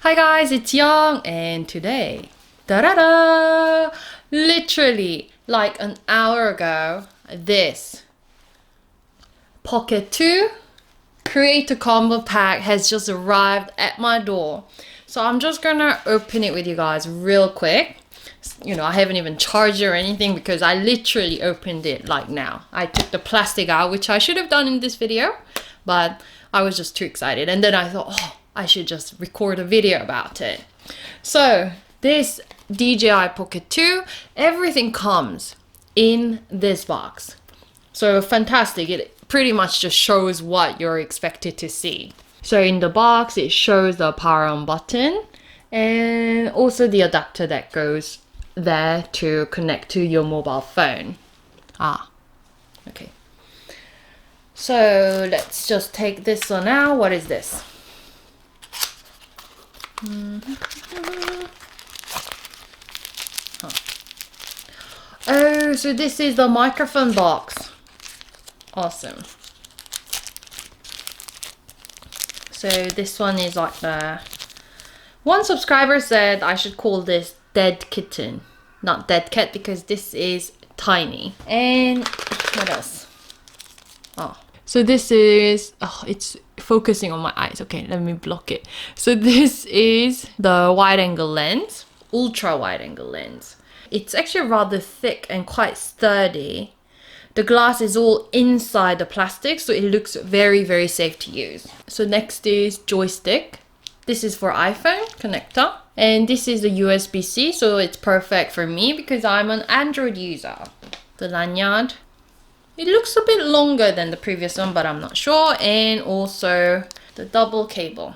Hi guys, it's Young, and today, da-da-da, literally like an hour ago, this Pocket 2 Creator Combo Pack has just arrived at my door. So I'm just gonna open it with you guys real quick. You know, I haven't even charged it or anything because I literally opened it like now. I took the plastic out, which I should have done in this video, but I was just too excited. And then I thought, oh, I should just record a video about it. So this DJI Pocket 2, everything comes in this box. So fantastic. It pretty much just shows what you're expected to see. So in the box, it shows the power on button and also the adapter that goes there to connect to your mobile phone. Okay. So let's just take this one out. What is this? Oh, so this is the microphone box. Awesome. So this one is like the... One subscriber said I should call this Dead Kitten, not Dead Cat, because this is tiny. And what else? So this is, it's focusing on my eyes. Okay, let me block it. So this is the wide angle lens, ultra wide angle lens. It's actually rather thick and quite sturdy. The glass is all inside the plastic, so it looks very, very safe to use. So next is joystick. This is for iPhone connector. And this is the USB-C, so it's perfect for me because I'm an Android user. The lanyard. It looks a bit longer than the previous one, but I'm not sure. And also the double cable,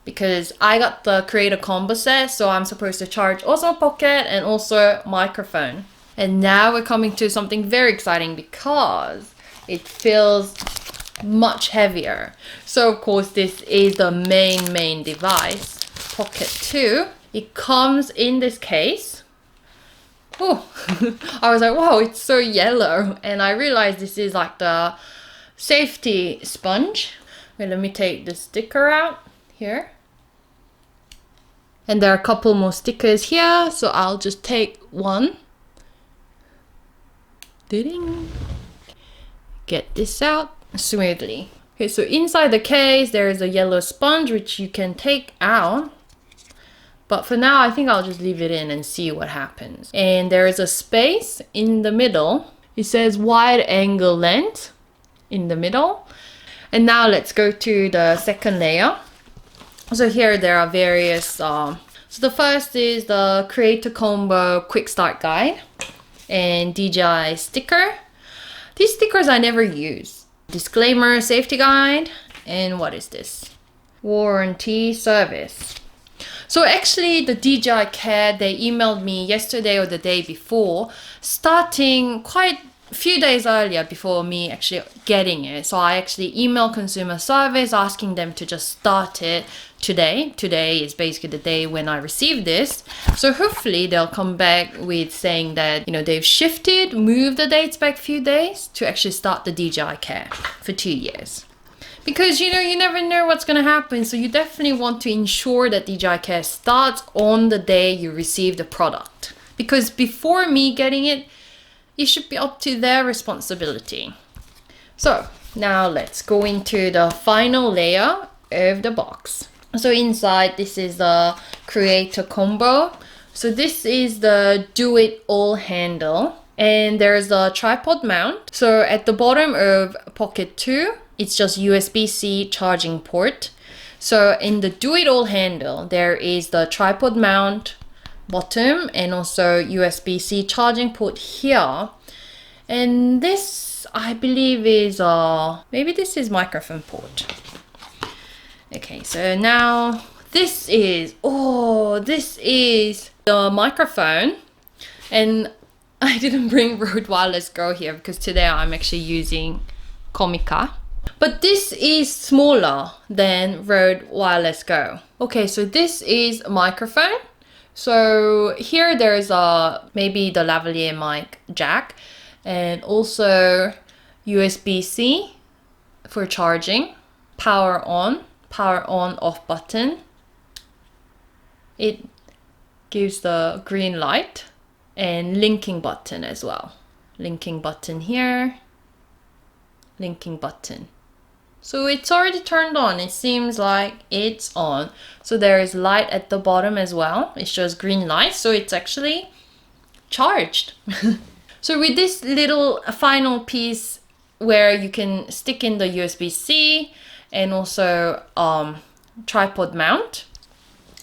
because I got the Creator Combo set, so I'm supposed to charge also Pocket and also microphone. And now we're coming to something very exciting because it feels much heavier. So of course this is the main device, Pocket 2. It comes in this case. Oh, I was like, wow, it's so yellow. And I realized this is like the safety sponge. Wait, let me take the sticker out here. And there are a couple more stickers here, so I'll just take one. Ding. Get this out smoothly. Okay, so inside the case there is a yellow sponge which you can take out. But for now, I think I'll just leave it in and see what happens. And there is a space in the middle. It says wide angle lens in the middle. And now let's go to the second layer. So here there are various, so the first is the Creator Combo Quick Start Guide and DJI sticker. These stickers I never use. Disclaimer, safety guide, and what is this? Warranty service. So actually the DJI Care, they emailed me yesterday or the day before, starting quite a few days earlier before me actually getting it. So I actually emailed consumer service asking them to just start it today. Today is basically the day when I received this. So hopefully they'll come back with saying that, you know, they've moved the dates back a few days to actually start the DJI Care for 2 years. Because, you know, you never know what's going to happen. So you definitely want to ensure that DJI Care starts on the day you receive the product. Because before me getting it, it should be up to their responsibility. So now let's go into the final layer of the box. So inside, this is the Creator Combo. So this is the do-it-all handle. And there's a tripod mount. So at the bottom of Pocket 2, it's just USB-C charging port. So in the do-it-all handle, there is the tripod mount bottom and also USB-C charging port here. And this, I believe, is maybe this is microphone port. Okay, so now this is the microphone. And I didn't bring Rode Wireless Go here because today I'm actually using Comica. But this is smaller than Rode Wireless Go. Okay, so this is a microphone. So here there's maybe the lavalier mic jack and also USB-C for charging, power on off button, it gives the green light, and linking button as well. Linking button here, linking button. So it's already turned on. It seems like it's on. So there is light at the bottom as well. It shows green light, so it's actually charged. So with this little final piece where you can stick in the USB-C and also tripod mount,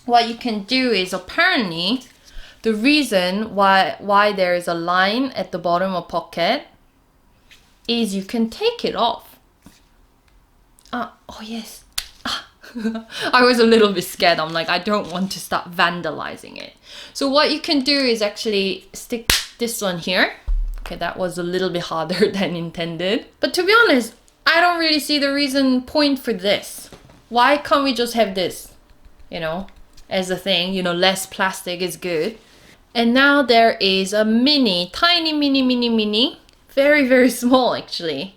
what you can do is, apparently the reason why there is a line at the bottom of Pocket is you can take it off. Oh yes. I was a little bit scared. I'm like, I don't want to start vandalizing it. So what you can do is actually stick this one here. Okay, that was a little bit harder than intended. But to be honest, I don't really see the point for this. Why can't we just have this, you know, as a thing? You know, less plastic is good. And now there is a tiny mini, very, very small actually.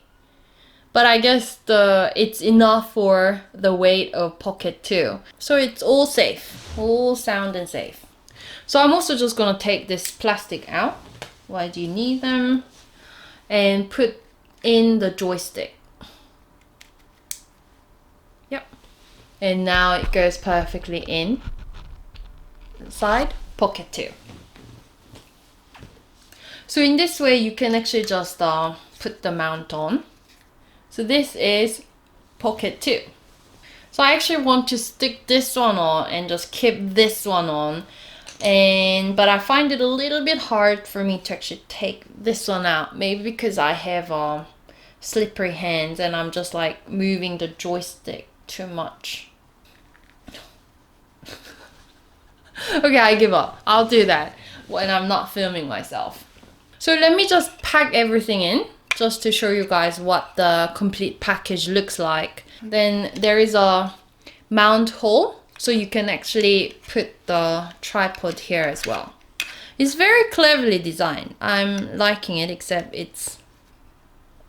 But I guess it's enough for the weight of Pocket 2. So it's all safe, all sound and safe. So I'm also just gonna take this plastic out. Why do you need them? And put in the joystick. Yep. And now it goes perfectly inside Pocket 2. So in this way you can actually just put the mount on. So this is Pocket 2. So I actually want to stick this one on and just keep this one on. But I find it a little bit hard for me to actually take this one out. Maybe because I have slippery hands and I'm just like moving the joystick too much. Okay, I give up. I'll do that when I'm not filming myself. So let me just pack everything in, just to show you guys what the complete package looks like. Then there is a mount hole, so you can actually put the tripod here as well. It's very cleverly designed. I'm liking it, except it's...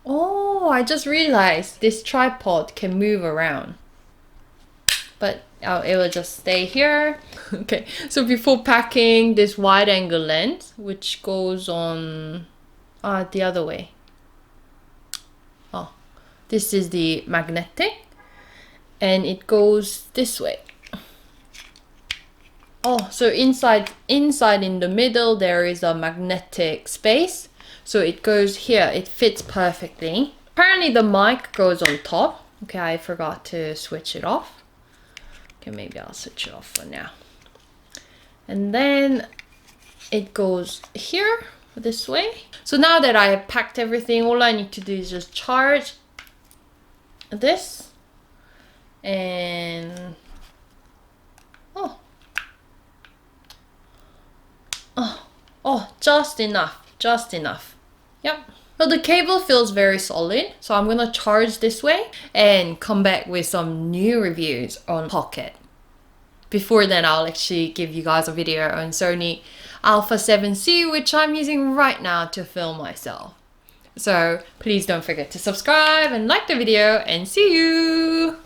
Oh, I just realized this tripod can move around. But it will just stay here. Okay, so before packing, this wide angle lens, which goes on the other way. Oh, this is the magnetic, and it goes this way. Oh, so inside in the middle, there is a magnetic space. So it goes here, it fits perfectly. Apparently the mic goes on top. Okay, I forgot to switch it off. Okay, maybe I'll switch it off for now. And then it goes here, this way. So now that I have packed everything, all I need to do is just charge this. And... Oh, just enough. Yep. So the cable feels very solid, so I'm gonna charge this way and come back with some new reviews on Pocket. Before then, I'll actually give you guys a video on Sony Alpha 7C, which I'm using right now to film myself. So please don't forget to subscribe and like the video, and see you!